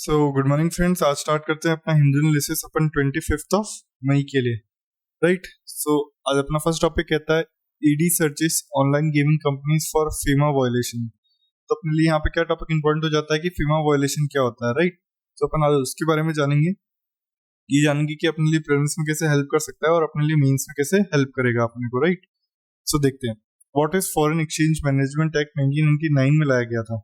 So good morning friends, आज start करते हैं अपना हिंदू एनालिसिस अपन 25 मई के लिए, राइट। सो आज अपना फर्स्ट टॉपिक कहता है ED searches online gaming companies for FEMA violation. तो अपने लिए यहाँ पे क्या टॉपिक इंपॉर्टेंट हो जाता है कि फीमा वायलेशन क्या होता है, राइट। तो अपन आज उसके बारे में जानेंगे, ये जानेंगे कि अपने लिए प्रीलिम्स में कैसे हेल्प कर सकता है और अपने लिए मेंस में कैसे हेल्प करेगा अपने को, राइट। सो देखते हैं what is foreign exchange management act 1999 में लाया गया था।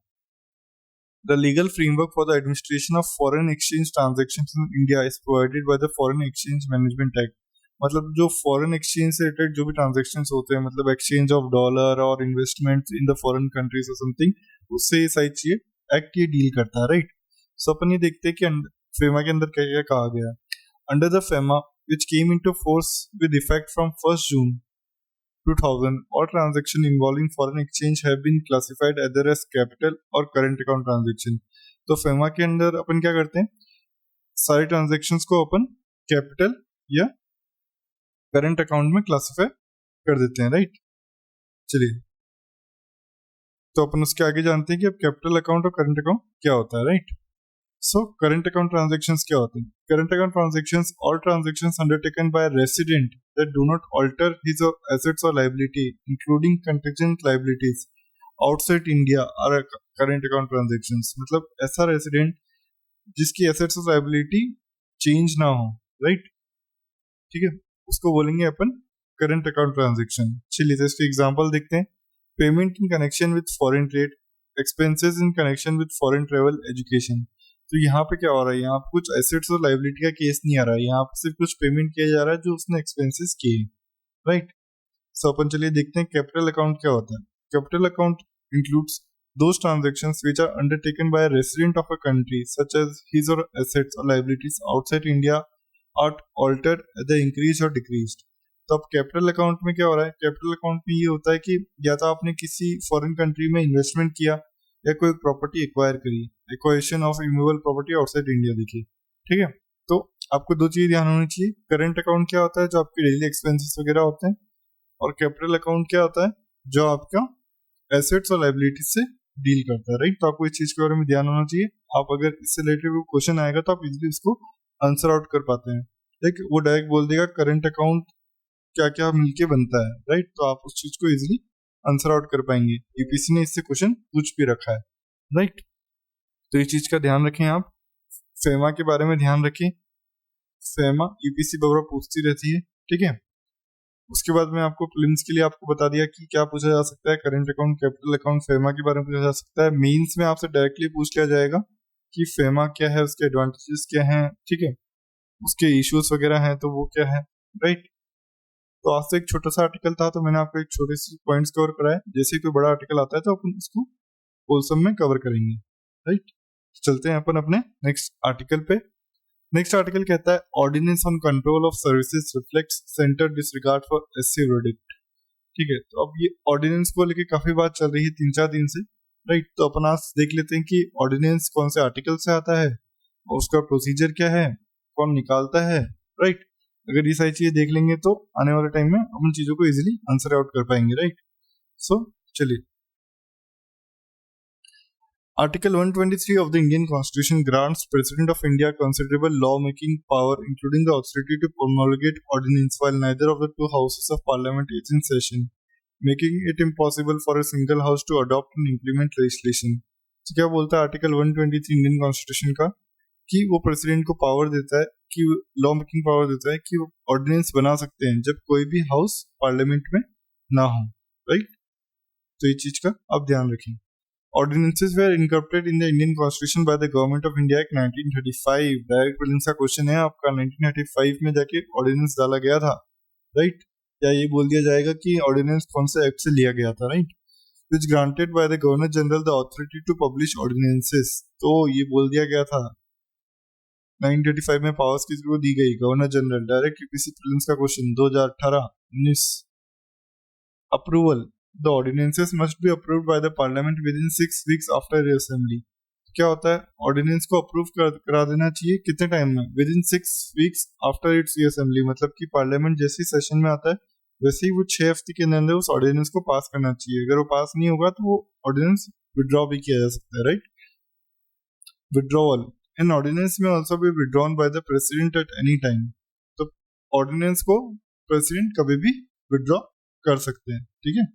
The legal framework for the administration of foreign exchange transactions in India is provided by the Foreign Exchange Management Act। मतलब जो फॉरेन एक्सचेंज से रिलेटेड जो भी ट्रांजेक्शन्स होते हैं, मतलब एक्सचेंज ऑफ डॉलर और investment in the foreign countries और समथिंग, उससे ये सारी चीजें एक्ट ये डील करता है, राइट। सो अपन ये देखते हैं कि फेमा के अंदर क्या क्या कहा गया है। Under the FEMA which came into force with effect from 1 June 2000, all transaction involving foreign exchange have been classified either as capital और current account transaction। तो फेमा के अंदर अपन क्या करते हैं, सारे ट्रांजेक्शन्स को अपन कैपिटल या करंट अकाउंट में क्लासिफाई कर देते हैं, राइट। चलिए, तो अपन उसके आगे जानते हैं कि अब कैपिटल अकाउंट और करंट अकाउंट क्या होता है, right. So current account transactions क्या होते हैं? Current account transactions all transactions undertaken by a resident that do not alter his or assets or liability, including contingent liabilities outside India are current account transactions। मतलब ऐसा resident जिसकी assets और liability change ना हो, right, ठीक है, उसको बोलेंगे अपन करंट अकाउंट ट्रांजेक्शन। चलिए तो इसके एग्जांपल देखते हैं। Payment in connection with foreign trade, expenses in connection with foreign travel, education. तो यहाँ पे क्या हो रहा है, यहाँ पे कुछ एसेट्स और लाइबिलिटी का केस नहीं आ रहा है, यहाँ पे सिर्फ कुछ पेमेंट किया जा रहा है जो उसने एक्सपेंसेस किए, राइट। सो अपन चलिए देखते हैं कैपिटल अकाउंट क्या होता है। Capital account includes those transactions which are undertaken by a resident of a country such as his or assets or liabilities outside India are altered, either increased or decreased। तो अब capital account में क्या हो रहा है, capital account में ये होता है कि या तो आपने किसी फॉरेन कंट्री में इन्वेस्टमेंट किया या कोई प्रॉपर्टी एक्वायर करी, acquisition of immovable property outside India देखिए, ठीक है। तो आपको दो चीज ध्यान होनी चाहिए, करंट अकाउंट क्या होता है जो आपके डेली एक्सपेंसेस वगैरह होते हैं, और कैपिटल अकाउंट क्या होता है जो आपका एसेट्स और लाइबिलिटीज से डील करता है, राइट। तो आपको इस चीज के बारे में ध्यान होना चाहिए। आप अगर इससे रिलेटेड कोई क्वेश्चन आएगा तो आप इजीली इसको आंसर आउट कर पाते हैं, लाइक वो डायरेक्ट बोल देगा करंट अकाउंट क्या क्या मिलके बनता है, राइट। तो आप उस चीज को इजीली आंसर आउट कर पाएंगे। यूपीसी ने इससे क्वेश्चन पूछ भी रखा है, राइट। तो इस चीज का ध्यान रखें आप। फेमा के बारे में ध्यान रखें, फेमा यूपीसी बार पूछती रहती है, ठीक है। उसके बाद में आपको प्रीलिम्स के लिए आपको बता दिया कि क्या पूछा जा सकता है, current account, capital account, FEMA के बारे में पूछा जा सकता है। मेंस में आपसे डायरेक्टली पूछ लिया जाएगा कि फेमा क्या है, उसके एडवांटेजेस क्या हैं, ठीक है, उसके इश्यूज वगैरह हैं तो वो क्या है, राइट। तो आज से एक छोटा सा आर्टिकल था तो मैंने आपको एक छोटे से पॉइंट्स कवर कराए, जैसे कोई बड़ा आर्टिकल आता है तो अपन उसको होलसम में कवर करेंगे, राइट। चलते हैं अपन अपने नेक्स्ट आर्टिकल पे। नेक्स्ट आर्टिकल कहता है ordinance on control of services reflects centre disregard for SC verdict, ठीक है। तो अब ये ऑर्डिनेंस को लेके काफी बात चल रही है 3-4 दिन से, राइट। तो अपन आज देख लेते हैं कि ऑर्डिनेंस कौन से आर्टिकल से आता है और उसका प्रोसीजर क्या है, कौन निकालता है, राइट। अगर ये सारी चीजें देख लेंगे तो आने वाले टाइम में अपन चीजों को इजिली आंसर आउट कर पाएंगे, राइट। सो चलिए, Article 123 of the Indian Constitution grants President of India considerable law-making power, including the authority to promulgate ordinance while neither of the two houses of parliament is in session, making it impossible for a single house to adopt and implement legislation। तो क्या बोलता है article 123 Indian constitution का, कि वो president को power देता है, कि लॉ मेकिंग पावर देता है कि वो ऑर्डिनेंस बना सकते हैं जब कोई भी हाउस पार्लियामेंट में ना हो, राइट। तो ये चीज का आप ध्यान रखें। Ordinances were incorporated in the Indian Constitution by the Government of India Act 1935। Direct prelims का क्वेश्चन है आपका, 1935 में जाके ऑर्डिनेंस डाला गया था, राइट। या ये बोल दिया जाएगा कि ऑर्डिनेंस कौन से एक्ट से लिया गया था, right. Which granted by the Governor General the authority to publish ordinances। तो ये बोल दिया गया था 1935 में पावर्स किसको दी गई, governor general. Direct UPC prelims का question 2018-19। Approval, the ordinances must be approved by the parliament within 6 weeks after reassembly। क्या होता है, ऑर्डिनेंस को अप्रूव करा देना चाहिए कितने टाइम में, with in 6 weeks after it's reassembly. मतलब कि पार्लियामेंट जैसे ही सेशन में आता है वैसे ही वो 6 हफ्ते के अंदर उस ऑर्डिनेंस को पास करना चाहिए। अगर वो पास नहीं होगा तो वो ऑर्डिनेंस विड्रॉ भी किया जा सकता है, राइट। विड्रॉवल, एन ऑर्डिनेंस में also be withdrawn by the president at any time. तो ऑर्डिनेंस को प्रेसिडेंट कभी भी विड्रॉ कर सकते हैं, ठीक है।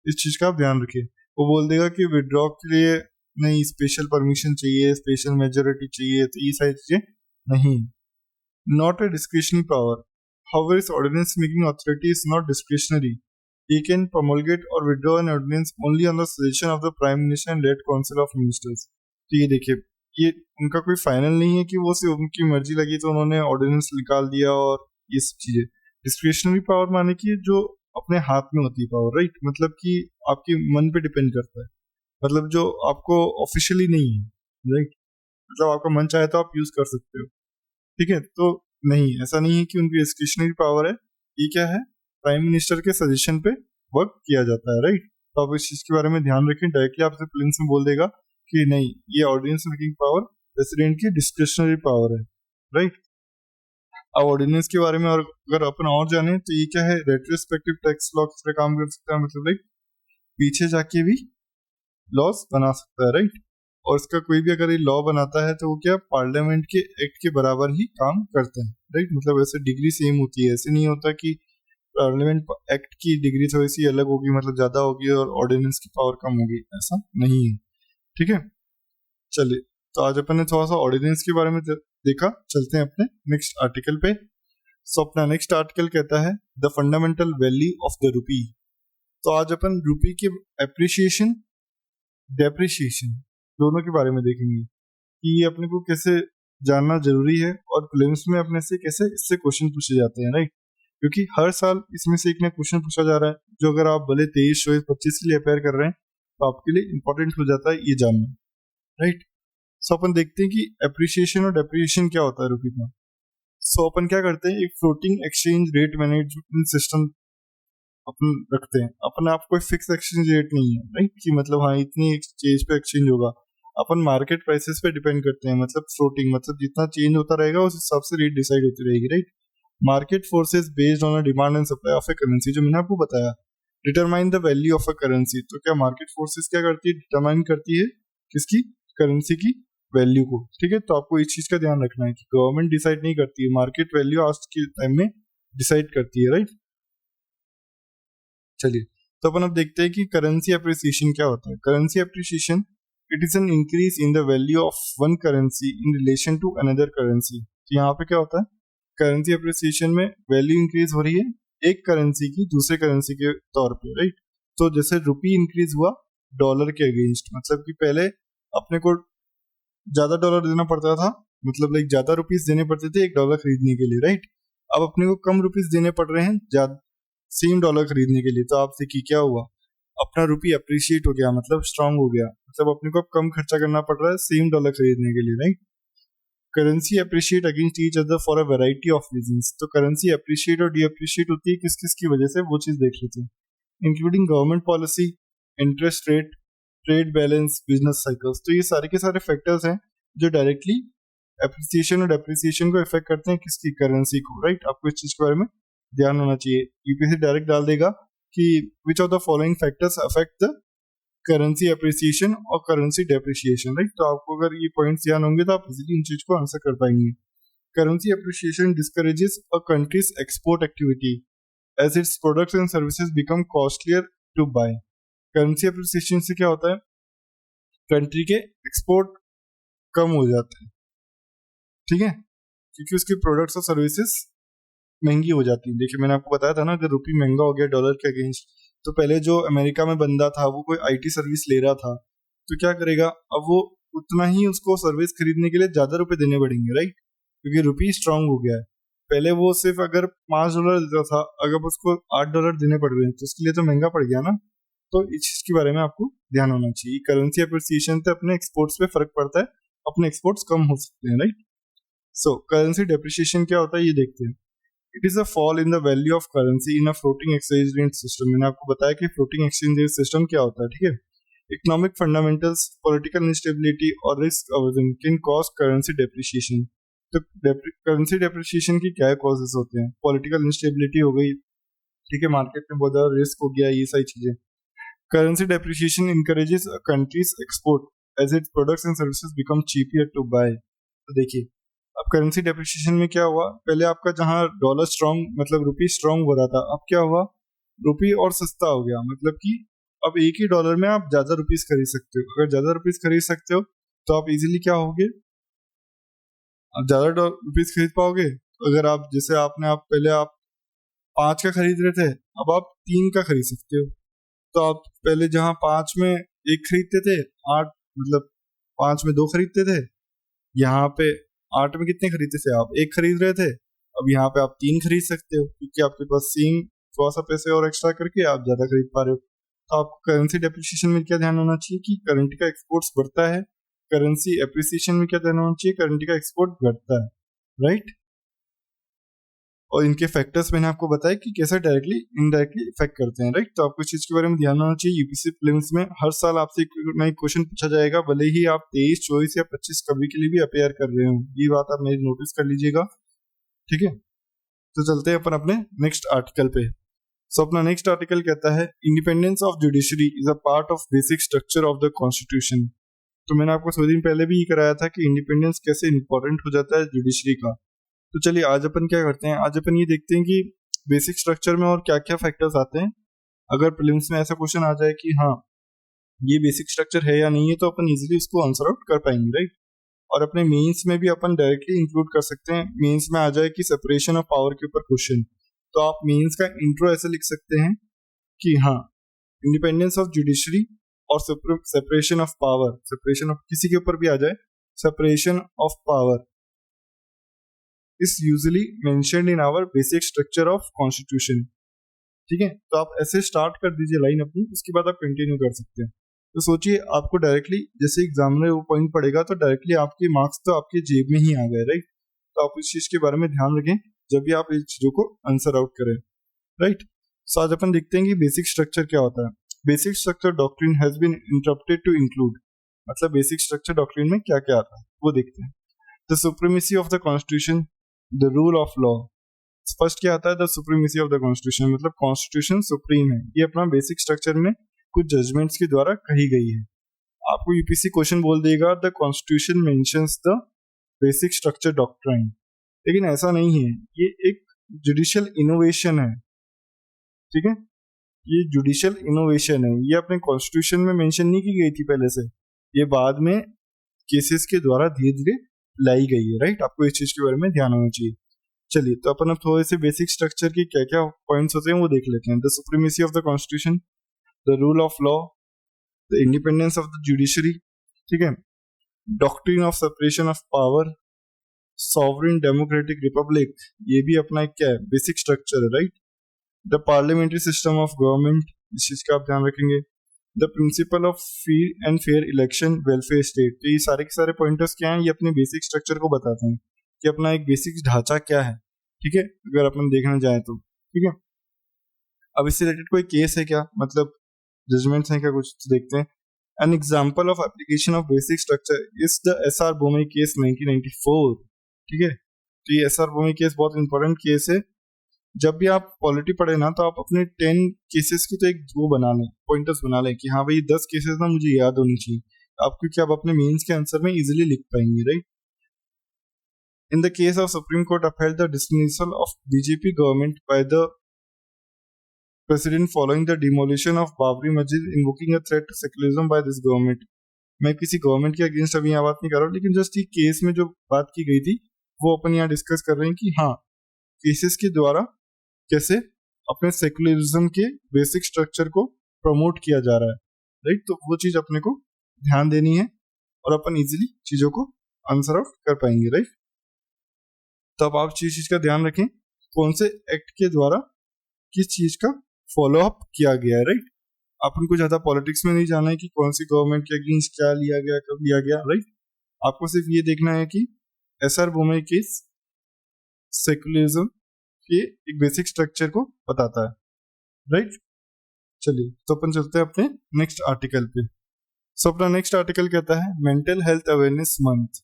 इस चीज का आप ध्यान रखिए। वो बोल देगा कि विड्रॉ के लिए नहीं स्पेशल परमिशन चाहिए, स्पेशल मेजोरिटी चाहिए, तो ये सारी चीजें नहीं। Not a discretionary power, however its ordinance making authority is not discretionary. He can promulgate or withdraw an ordinance only on the suggestion of the prime minister and led council of ministers। तो ये देखिए, ये उनका कोई final नहीं है कि वो सिर्फ उनकी मर्जी लगी तो उन्होंने ऑर्डिनेंस निकाल दिया और ये सब चीजें। डिस्क्रिशनरी पावर माने कि जो अपने हाथ में होती है पावर, राइट, मतलब कि आपके मन पे डिपेंड करता है, मतलब जो आपको ऑफिशियली नहीं है, राइट, मतलब आपका मन चाहे तो आप यूज कर सकते हो, ठीक है। तो नहीं, ऐसा नहीं है कि उनकी डिस्क्रिशनरी पावर है, ये क्या है, प्राइम मिनिस्टर के सजेशन पे वर्क किया जाता है, राइट। तो आप इस चीज के बारे में ध्यान रखें। डायरेक्टली आपसे प्लेन्स में बोल देगा कि नहीं, ये ऑर्डिनेंस मेकिंग पावर प्रेसिडेंट की डिस्क्रिशनरी पावर है, राइट। अब ऑर्डिनेंस के बारे में और अगर अपन और जाने तो ये क्या है, रेट्रोस्पेक्टिव टैक्स लॉ किस तरह काम कर सकता है, मतलब लाइक पीछे जाके भी लॉस बना सकता है, राइट। और इसका कोई भी अगर ये लॉ बनाता है तो वो क्या पार्लियामेंट के एक्ट के बराबर ही काम करता है, राइट। मतलब ऐसे डिग्री सेम होती है, ऐसे नहीं होता कि पार्लियामेंट एक्ट की डिग्री थोड़ी सी अलग होगी, मतलब ज्यादा होगी और ऑर्डिनेंस की पावर कम होगी, ऐसा नहीं है, ठीक है। चलिए, तो आज अपन ने थोड़ा सा ऑर्डिनेंस के बारे में देखा। चलते हैं अपने नेक्स्ट आर्टिकल पे। सो अपना नेक्स्ट आर्टिकल कहता है the fundamental value of the rupee. तो आज अपन रूपी के एप्रिसिएशन, डेप्रिसिएशन दोनों के बारे में देखेंगे कि ये अपने को कैसे जानना जरूरी है और प्रीलिम्स में अपने से कैसे इससे क्वेश्चन पूछे जाते हैं, राइट। क्योंकि हर साल इसमें से एक नया क्वेश्चन पूछा जा रहा है, जो अगर आप भले 23, 24, 25 के लिए अपेयर कर रहे हैं तो आपके लिए इंपॉर्टेंट हो जाता है ये जानना, राइट। सो अपन देखते हैं कि एप्रिसिएशन और डेप्रिसिएशन क्या होता है रूपी का। सो अपन क्या करते हैं, एक floating exchange rate management system अपन रखते हैं। अपन आप कोई फिक्स एक्सचेंज रेट नहीं है, राइट, कि मतलब हाँ इतनी एक्सचेंज पे एक्सचेंज होगा। अपन मार्केट प्राइसेस पे डिपेंड करते हैं, मतलब फ्लोटिंग, मतलब जितना चेंज होता रहेगा उस हिसाब से रेट डिसाइड होती रहेगी, right. Market forces based on a demand and supply of A currency, जो मैंने आपको बताया, determine the value of a currency. तो क्या मार्केट फोर्सेस क्या करती है, डिटरमाइन करती है किसकी, करेंसी की वैल्यू को, ठीक है। तो आपको इस चीज का ध्यान रखना है कि गवर्नमेंट डिसाइड नहीं करती है, मार्केट वैल्यू आज के टाइम में डिसाइड करती है, राइट। चलिए, तो अपन अब देखते हैं कि करेंसी एप्रिसिएशन क्या होता है। Currency appreciation, it is an increase in the value of one currency in relation to another currency. तो यहाँ पे क्या होता है, करेंसी एप्रिसिएशन में वैल्यू इंक्रीज हो रही है एक करेंसी की दूसरे करेंसी के तौर पे, राइट। तो जैसे रुपी इंक्रीज हुआ डॉलर के अगेंस्ट, मतलब कि पहले अपने को ज्यादा डॉलर देना पड़ता था, मतलब लाइक ज्यादा रुपीस देने पड़ते थे एक डॉलर खरीदने के लिए, राइट। अब अपने को कम रुपीस देने पड़ रहे हैं ज्यादा सेम डॉलर खरीदने के लिए। तो आप देखिए क्या हुआ, अपना रुपी अप्रिशिएट हो गया, मतलब स्ट्रांग हो गया, मतलब अपने को अब कम खर्चा करना पड़ रहा है सेम डॉलर खरीदने के लिए, right. Currency appreciate against each other for a variety of reasons. तो करेंसी अप्रिशिएट और डीअप्रिशिएट होती है किस किस की वजह से, वो चीज देख लेते हैं, including government policy, interest rate, trade balance, business cycles. तो ये सारे के सारे फैक्टर्स हैं जो डायरेक्टली एप्रिसिएशन और डेप्रिसिएशन को इफेक्ट करते हैं किसकी, करेंसी को, राइट। आपको इस चीज के बारे में ध्यान होना चाहिए। यूपीएससी डायरेक्ट डाल देगा कि which of the following factors affect the currency appreciation और करेंसी डेप्रिसिएशन, राइट। तो आपको अगर ये पॉइंट्स ध्यान होंगे तो आप इजीली इन चीज को आंसर कर पाएंगे। Currency appreciation discourages a country's export activity as its products and services become costlier to buy. Currency appreciation से क्या होता है, कंट्री के एक्सपोर्ट कम हो जाते हैं, ठीक है, क्योंकि उसके प्रोडक्ट्स और सर्विसेज महंगी हो जाती है। देखिए मैंने आपको बताया था ना, अगर रुपी महंगा हो गया डॉलर के अगेंस्ट, तो पहले जो अमेरिका में बंदा था वो कोई आईटी सर्विस ले रहा था, तो क्या करेगा, अब वो उतना ही उसको सर्विस खरीदने के लिए ज्यादा रुपए देने पड़ेंगे, राइट, क्योंकि रुपी स्ट्रांग हो गया है। पहले वो सिर्फ अगर $5 देता था, अगर उसको $8 देने पड़ रहे हैं तो उसके लिए तो महंगा पड़ गया ना। तो इस चीज के बारे में आपको ध्यान होना चाहिए। करेंसी एप्रिसिएशन से अपने एक्सपोर्ट्स पे फर्क पड़ता है, अपने एक्सपोर्ट्स कम हो सकते हैं, राइट। सो करेंसी डेप्रिसिएशन क्या होता है ये देखते हैं। It is a fall in the value of currency in a floating exchange rate system. मैंने आपको बताया कि फ्लोटिंग एक्सचेंज रेट सिस्टम क्या होता है, ठीक है। इकोनॉमिक फंडामेंटल्स, पॉलिटिकल इंस्टेबिलिटी और risk aversion can cause currency depreciation. तो करेंसी डेप्रिसिएशन की क्या कॉजेस होते हैं, पॉलिटिकल इंस्टेबिलिटी हो गई, ठीक है, मार्केट में बहुत ज्यादा रिस्क हो गया, ये सारी चीजें। Currency depreciation encourages a country's export as its products and services become cheaper to buy। तो देखिए अब करेंसी डेप्रिसिएशन में क्या हुआ, पहले आपका जहाँ डॉलर स्ट्रॉन्ग मतलब रुपी स्ट्रॉन्ग हो रहा था, अब क्या हुआ, रुपी और सस्ता हो गया, मतलब कि अब एक ही डॉलर में आप ज्यादा रुपीस खरीद सकते हो। अगर ज्यादा रुपीस खरीद सकते हो तो आप इजीली क्या होगे, आप ज्यादा रुपीस खरीद पाओगे। अगर आप जैसे आप पहले आप 5 का खरीद रहे थे, अब आप 3 का खरीद सकते हो। तो आप पहले जहाँ 5 में एक खरीदते थे, 8 मतलब 5 में 2 खरीदते थे, यहाँ पे 8 में कितने खरीदते थे, आप 1 खरीद रहे थे, अब यहाँ पे आप 3 खरीद सकते हो क्योंकि आपके पास सेम थोड़ा सा पैसे और एक्स्ट्रा करके आप ज्यादा खरीद पा रहे हो। तो आपको करेंसी डेप्रिसिएशन में क्या ध्यान होना चाहिए कि करेंसी का एक्सपोर्ट्स बढ़ता है, करेंसी एप्रिसिएशन में क्या ध्यान होना चाहिए, करेंसी का एक्सपोर्ट घटता है, राइट। और इनके फैक्टर्स मैंने आपको बताया कि कैसे डायरेक्टली इनडायरेक्टली इफेक्ट करते हैं, राइट। तो आपको इस चीज के बारे में ध्यान होना चाहिए। यूपीएससी प्रीलिम्स में हर साल आपसे एक क्वेश्चन पूछा जाएगा, भले ही आप 23, 24 या 25 कभी के लिए भी अपेयर कर रहे हो, ये बात आप मेरी नोटिस कर लीजिएगा, ठीक है। तो चलते हैं अपन अपने नेक्स्ट आर्टिकल पे। सो अपना नेक्स्ट आर्टिकल कहता है independence of judiciary is a part of basic structure of the constitution. तो मैंने आपको थोड़े दिन पहले भी ये कराया था कि इंडिपेंडेंस कैसे इंपॉर्टेंट हो जाता है जुडिशरी का। तो चलिए आज अपन क्या करते हैं, आज अपन ये देखते हैं कि बेसिक स्ट्रक्चर में और क्या क्या फैक्टर्स आते हैं। अगर प्रीलिम्स में ऐसा क्वेश्चन आ जाए कि हाँ ये बेसिक स्ट्रक्चर है या नहीं है, तो अपन इजीली उसको आंसर आउट कर पाएंगे, राइट। और अपने मेंस में भी अपन डायरेक्टली इंक्लूड कर सकते हैं। मेंस में आ जाए कि सेपरेशन ऑफ पावर के ऊपर क्वेश्चन, तो आप मेंस का इंट्रो ऐसे लिख सकते हैं कि हाँ इंडिपेंडेंस ऑफ जुडिशरी और separation of power, separation of किसी के ऊपर भी आ जाए, separation of power is usually mentioned in our basic structure of constitution। ठीक है, तो आप ऐसे स्टार्ट कर दीजिए लाइन अपनी, उसके बाद आप कंटिन्यू कर सकते हैं। तो सोचिए आपको डायरेक्टली जैसे एग्जाम में वो पॉइंट पड़ेगा तो डायरेक्टली आपके मार्क्स तो आपके जेब में ही आ गए, राइट। तो आप इस चीज के बारे में ध्यान रखें जब भी आप इस चीजों को आंसर आउट करें, राइट। सो आज अपन देखते हैं कि बेसिक स्ट्रक्चर क्या होता है। Basic structure doctrine has been interpreted to include, मतलब बेसिक स्ट्रक्चर डॉक्ट्रिन में क्या क्या आता है वो देखते हैं। The supremacy of the constitution, the rule of law. First क्या आता है, the supremacy of the constitution, मतलब कॉन्स्टिट्यूशन सुप्रीम है, ये अपना बेसिक स्ट्रक्चर में कुछ जजमेंट्स के द्वारा कही गई है। आपको यूपीएससी क्वेश्चन बोल देगा the constitution mentions the basic structure doctrine, लेकिन ऐसा नहीं है, ये एक जुडिशियल इनोवेशन है, ठीक है। ये जुडिशियल इनोवेशन है, ये अपने कॉन्स्टिट्यूशन में मेंशन नहीं की गई थी पहले से, ये बाद में केसेस के द्वारा धीरे धीरे लाई गई है, राइट। आपको इस चीज के बारे में ध्यान होना चाहिए। चलिए तो अपन अब थोड़े से बेसिक स्ट्रक्चर के क्या क्या पॉइंट्स होते हैं वो देख लेते हैं। The supremacy of the constitution, the rule of law, the independence of the judiciary, ठीक है, doctrine of separation of power, sovereign democratic Republic, ये भी अपना एक क्या है बेसिक स्ट्रक्चर है, right. The parliamentary system of government, इस चीज का आप ध्यान रखेंगे। The principle of free and fair election, welfare state, तो ये सारे के सारे पॉइंटर्स क्या हैं, ये अपने बेसिक स्ट्रक्चर को बताते हैं कि अपना एक बेसिक ढांचा क्या है, ठीक है, अगर अपन देखना चाहें तो, ठीक है। अब इससे रिलेटेड कोई केस है क्या, मतलब जजमेंट्स हैं क्या, कुछ देखते हैं। An example of application of basic structure is the SR Bommai case 1994, ठीक है। तो ये एसआर बोमई केस बहुत इंपॉर्टेंट केस है। जब भी आप पॉलिटी पढ़े ना तो आप अपने 10 केसेस की तो एक वो बना लें, पॉइंटर्स बना लें कि हाँ भाई 10 केसेस ना मुझे याद होनी चाहिए आप, क्योंकि आप अपने मेंस के आंसर में इजीली लिख पाएंगे, right. In the case of supreme court upheld the dismissal of BJP government by the president following the demolition of Babri Masjid, invoking a threat to secularism by this government। मैं किसी government के against अभी यहाँ बात नहीं कर रहा हूँ, लेकिन जस्ट ये केस में जो बात की गई थी वो अपन यहाँ डिस्कस कर रहे हैं कि हाँ केसेस के द्वारा कैसे अपने सेकुलरिज्म के बेसिक स्ट्रक्चर को प्रमोट किया जा रहा है, राइट। तो वो चीज अपने को ध्यान देनी है और अपन इजीली चीजों को आंसर आउट कर पाएंगे, राइट। तो अब आप चीज का ध्यान रखें कौन से एक्ट के द्वारा किस चीज का फॉलो अप किया गया है, राइट। अपन को ज्यादा पॉलिटिक्स में नहीं जाना है कि कौन सी गवर्नमेंट के अगेंस्ट क्या लिया गया, कब लिया गया, राइट। आपको सिर्फ ये देखना है कि एसआर बोमई केस सेकुलरिज्म के एक बेसिक स्ट्रक्चर को बताता है, राइट। चलिए तो अपन चलते हैं अपने नेक्स्ट आर्टिकल पे। सो अपना नेक्स्ट आर्टिकल कहता है mental health awareness month,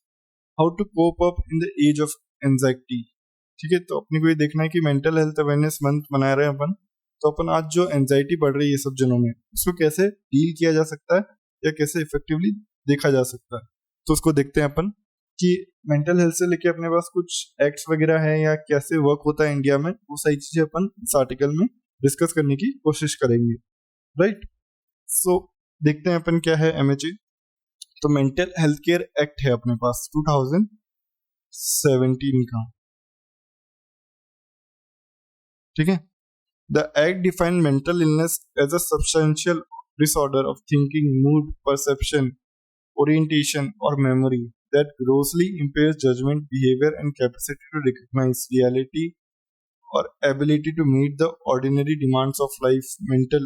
how to cope up in the age of anxiety, ठीक है। तो अपने को ये देखना है कि मेंटल हेल्थ अवेयरनेस मंथ मना रहे हैं अपन, तो अपन आज जो एंजाइटी बढ़ रही है सब जनों में उसको कैसे डील किया जा सकता है या कैसे इफेक्टिवली देखा जा सकता है, तो उसको देखते हैं अपन। कि मेंटल हेल्थ से लेके अपने पास कुछ एक्ट्स वगैरह है या कैसे वर्क होता है इंडिया में, वो सारी चीजें अपन इस आर्टिकल में डिस्कस करने की कोशिश करेंगे, राइट। सो देखते हैं अपन क्या है एमएचए। तो मेंटल हेल्थ केयर एक्ट है अपने पास 2017 का, ठीक है। The act define mental illness as a substantial disorder of thinking, mood, perception, orientation, or memory that grossly impairs judgment, behavior, and capacity to recognize reality or ability to meet the ordinary demands of life. Mental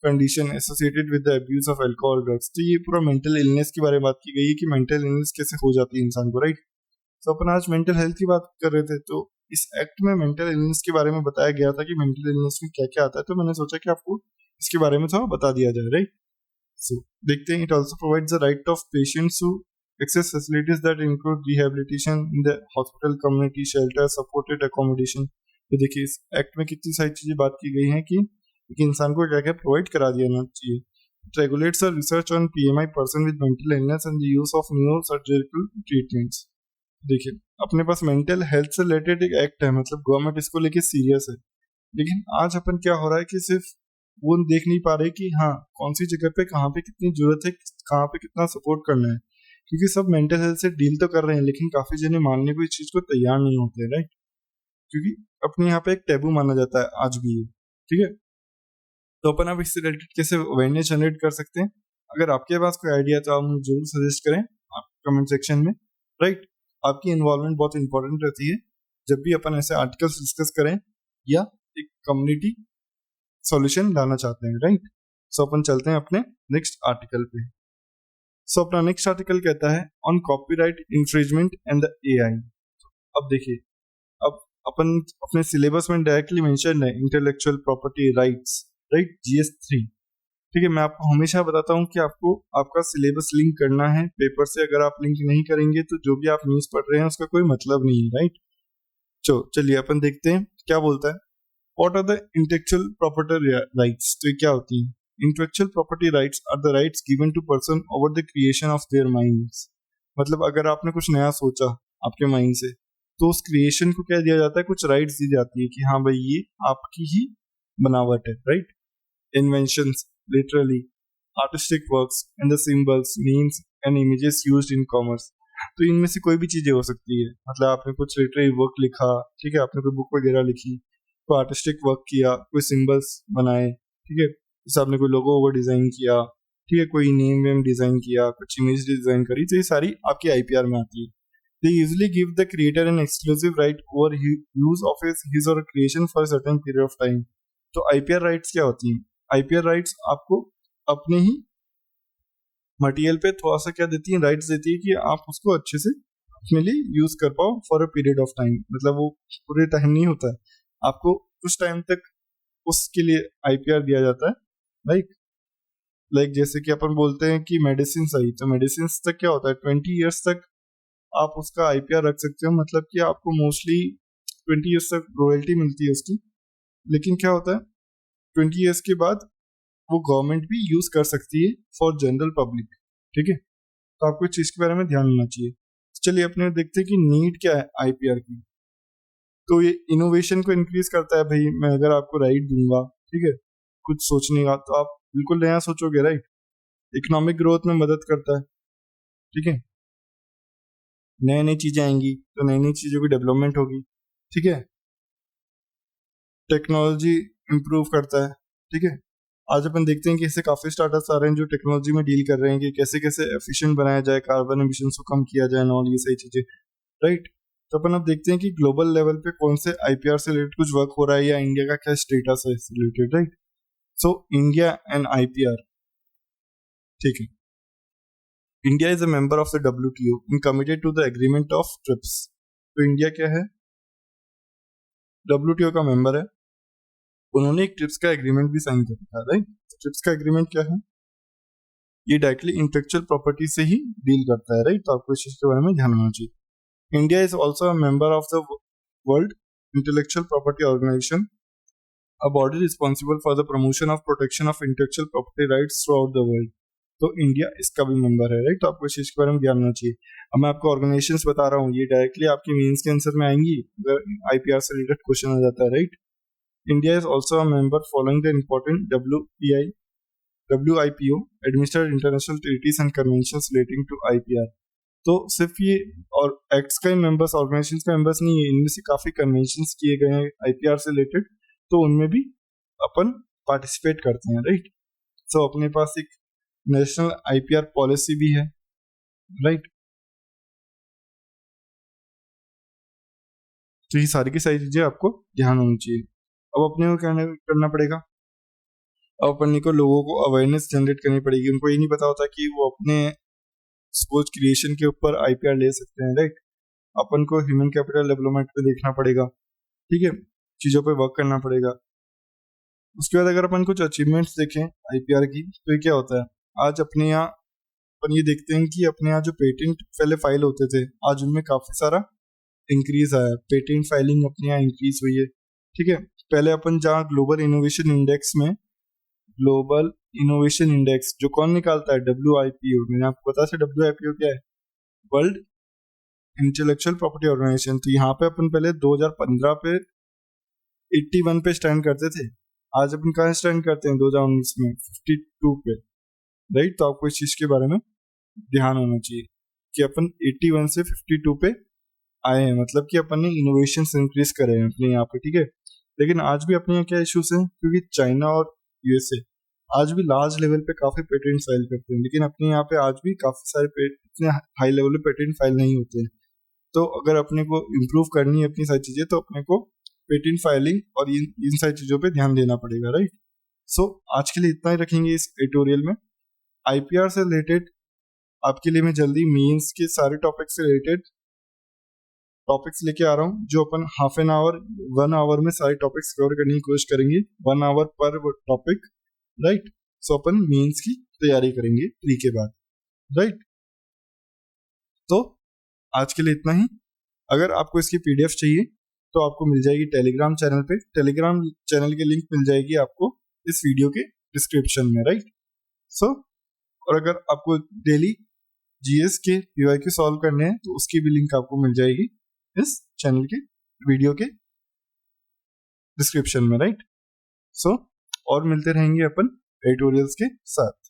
condition associated with the abuse of alcohol, drugs. तो ये पूरा mental illness के बारे में बात की गई है कि मेंटल इलनेस कैसे हो जाती है इंसान को, राइट। तो अपन आज मेंटल हेल्थ की बात कर रहे थे, तो इस एक्ट में मेंटल इलनेस के बारे में बताया गया था कि मेंटल इलनेस में क्या क्या आता है, तो मैंने सोचा कि आपको इसके बारे में थोड़ा बता दिया जाए, राइट। So, देखते हैं, it also provides the right of patients to access facilities that include rehabilitation in the hospital, community shelter, supported accommodation. तो देखिए इस एक्ट में कितनी सारी चीजें बात की गई हैं कि एक इंसान को क्या क्या प्रोवाइड करा दिया चाहिए। It regulates the research on PMI person with mental illness and the use of neurosurgical treatments. देखिए अपने पास मेंटल हेल्थ से रिलेटेड एक एक्ट है, मतलब गवर्नमेंट इसको लेके सीरियस है, लेकिन आज अपन क्या हो रहा है कि सिर्फ वो देख नहीं पा रहे कि हाँ कौन सी जगह पे कहाँ पे कितनी जरूरत है, कहाँ पे कितना सपोर्ट करना है, क्योंकि सब मेंटल हेल्थ से डील तो कर रहे हैं लेकिन काफी जने मानने को इस चीज को तैयार नहीं होते, राइट। क्योंकि अपने यहाँ पे एक टैबू माना जाता है आज भी, ठीक है। तो अपन अब इससे रिलेटेड कैसे अवेयरनेस जनरेट कर सकते हैं, अगर आपके पास कोई आइडिया तो आप मुझे जरूर सजेस्ट करें आप कमेंट सेक्शन में, राइट। आपकी इन्वॉल्वमेंट बहुत इंपॉर्टेंट रहती है जब भी अपन ऐसे आर्टिकल्स डिस्कस करें या एक कम्युनिटी सॉल्यूशन लाना चाहते हैं, राइट। सो अपन चलते हैं अपने नेक्स्ट आर्टिकल पे। सो अपना नेक्स्ट आर्टिकल कहता है on copyright infringement and the AI. अब देखिए, अब अपन अपने सिलेबस में डायरेक्टली मेंशन है intellectual property rights, right, GS3, ठीक है। मैं आपको हमेशा बताता हूँ कि आपको आपका सिलेबस लिंक करना है पेपर से, अगर आप लिंक नहीं करेंगे तो जो भी आप न्यूज पढ़ रहे हैं उसका कोई मतलब नहीं है, राइट। चलिए अपन देखते हैं क्या बोलता है। What are the intellectual property rights? तो ये क्या होती है? Intellectual property rights are the rights given to person over the creation of their minds. मतलब अगर आपने कुछ नया सोचा आपके माइंड से, तो उस क्रिएशन को क्या दिया जाता है, कुछ राइट्स दी जाती है कि हाँ भाई ये आपकी ही बनावट है, right. Inventions, literally, artistic works and the symbols, memes and images used in commerce. तो इनमें से कोई भी चीजें हो सकती है, मतलब आपने कुछ लिटरेरी वर्क लिखा, ठीक है, आपने कोई बुक वगैरह लिखी, कोई आर्टिस्टिक वर्क किया, कोई सिंबल्स बनाए, ठीक है, जैसे आपने कोई लोगो ओवर डिजाइन किया, ठीक है, कोई नेम वेम डिजाइन किया, कुछ इमेज डिजाइन करी, तो ये सारी आपकी आईपीआर में आती है। They usually give the creator an exclusive right over use of his और creation for certain period of time. तो आईपीआर राइट्स क्या होती हैं? आईपीआर राइट्स आपको अपने ही मटेरियल पे थोड़ा सा क्या देती है, राइट्स देती है कि आप उसको अच्छे से अपने लिए यूज कर पाओ for a period of time, मतलब वो पूरे टाइम नहीं होता है, आपको कुछ टाइम तक उसके लिए आईपीआर दिया जाता है, लाइक जैसे कि अपन बोलते हैं कि मेडिसिन आई, तो मेडिसिन तक क्या होता है 20 ईयर्स तक आप उसका आईपीआर रख सकते हो, मतलब कि आपको मोस्टली 20 ईयर्स तक रॉयल्टी मिलती है उसकी, लेकिन क्या होता है 20 ईयर्स के बाद वो गवर्नमेंट भी यूज कर सकती है फॉर जनरल पब्लिक, ठीक है। तो आपको इस चीज के बारे में ध्यान देना चाहिए। चलिए अपने देखते हैं कि नीड क्या है आईपीआर की। तो ये इनोवेशन को इंक्रीज करता है भाई, मैं अगर आपको राइट दूंगा, ठीक है, कुछ सोचने का, तो आप बिल्कुल नया सोचोगे, राइट। इकोनॉमिक ग्रोथ में मदद करता है, ठीक है, नई नई चीजें आएंगी तो नई नई चीजों की डेवलपमेंट होगी, ठीक है। टेक्नोलॉजी इंप्रूव करता है, ठीक है। आज अपन देखते हैं कि ऐसे काफी स्टार्टअप्स आ रहे हैं जो टेक्नोलॉजी में डील कर रहे हैं कि कैसे कैसे एफिशिएंट बनाया जाए, कार्बन एमिशन को कम किया जाए, और ये सही चीजें, राइट। तो अपन अब देखते हैं कि ग्लोबल लेवल पे कौन से आईपीआर से रिलेटेड कुछ वर्क हो रहा है या इंडिया का क्या स्टेटस है इससे related, right. So India and IPR, ठीक है। India is a member of the WTO and committed to the agreement of TRIPS. तो इंडिया क्या है, WTO का मेंबर है, उन्होंने एक ट्रिप्स का एग्रीमेंट भी साइन कर रखा है, राइट। ट्रिप्स का एग्रीमेंट क्या है, ये डायरेक्टली इंटेलेक्चुअल प्रॉपर्टी से ही डील करता है, राइट। तो आपको इस चीज के बारे में ध्यान होना चाहिए। India is also a member of the world intellectual property organisation, a body responsible for the promotion of protection of intellectual property rights throughout the world. तो इंडिया इसका भी मेंबर है, राइट। तो आपको इस चीज के बारे में ज्ञान होना चाहिए। अब मैं आपको ऑर्गेनाइजेशंस बता रहा हूँ, ये डायरेक्टली आपके मेंस के आंसर में आएंगी अगर आईपीआर से रिलेटेड क्वेश्चन आ जाता है, right. India is also a member following the important WIPO administered international treaties and conventions relating to IPR. तो सिर्फ ये और एक्ट्स का ही मेंबर्स, ऑर्गेनाइजेशंस का मेंबर्स नहीं है, इनमें से काफी कन्वेंशंस किए गए हैं आईपीआर से रिलेटेड, तो उनमें भी अपन पार्टिसिपेट करते हैं, राइट। सो अपने पास एक नेशनल आईपीआर पॉलिसी भी है, राइट। तो ये सारी की सारी चीजें आपको ध्यान होनी चाहिए। अब अपने को क्या करना पड़ेगा, अब अपने को लोगों को अवेयरनेस जनरेट करनी पड़ेगी। उनको ये नहीं पता होता कि वो अपने स्पोर्ट्स क्रिएशन के ऊपर आईपीआर ले सकते हैं, राइट। अपन को ह्यूमन कैपिटल डेवलपमेंट पे देखना पड़ेगा, ठीक है, चीजों पे वर्क करना पड़ेगा। उसके बाद अगर अपन कुछ अचीवमेंट्स देखें आईपीआर की, तो ये क्या होता है, आज अपने यहाँ अपन ये देखते हैं कि अपने यहाँ जो पेटेंट पहले फाइल होते थे, आज उनमें काफी सारा इंक्रीज आया है, पेटेंट फाइलिंग अपने यहाँ इंक्रीज हुई है, ठीक है। पहले अपन जहाँ ग्लोबल इनोवेशन इंडेक्स में, ग्लोबल इनोवेशन इंडेक्स जो कौन निकालता है, WIPO, मैंने आपको बताया था WIPO क्या है, वर्ल्ड इंटेलेक्चुअल प्रॉपर्टी ऑर्गेनाइजेशन। तो यहाँ पे अपन पहले 2015 पे 81 पे स्टैंड करते थे, आज अपन कहाँ स्टैंड करते हैं 2019 में 52 पे, राइट। तो आपको इस चीज के बारे में ध्यान होना चाहिए कि अपन 81 से 52 पे आए हैं, मतलब कि अपन ने इनोवेशन इंक्रीज करे हैं अपने यहाँ पे, ठीक है। लेकिन आज भी अपने यहाँ क्या इश्यूज हैं, क्योंकि चाइना और यूएसए आज भी लार्ज लेवल पे काफी पेटेंट फाइल करते हैं, लेकिन अपने यहाँ पे आज भी काफी सारे इतने हाई लेवल पे पेटेंट फाइल नहीं होते हैं। तो अगर अपने को इम्प्रूव करनी है अपनी सारी चीजें, तो अपने को पेटेंट फाइलिंग और इन सारी चीजों पे ध्यान देना पड़ेगा, राइट। सो आज के लिए इतना ही रखेंगे इस ट्यूटोरियल में। आईपीआर से रिलेटेड आपके लिए मैं जल्दी मेंस के सारे टॉपिक से रिलेटेड टॉपिक्स लेके आ रहा हूँ, जो अपन हाफ एन आवर 1 आवर में सारे टॉपिक्स कवर करने की कोशिश करेंगे, 1 आवर पर टॉपिक, राइट। सो अपन मेंस की तैयारी करेंगे प्री के बाद, राइट। तो आज के लिए इतना ही। अगर आपको इसकी पीडीएफ चाहिए तो आपको मिल जाएगी टेलीग्राम चैनल पे, टेलीग्राम चैनल की लिंक मिल जाएगी आपको इस वीडियो के डिस्क्रिप्शन में, राइट। सो और अगर आपको डेली जीएस के पीवाईक्यू सॉल्व करने हैं तो उसकी भी लिंक आपको मिल जाएगी इस चैनल के वीडियो के डिस्क्रिप्शन में, राइट। सो और मिलते रहेंगे अपन ट्यूटोरियल्स के साथ।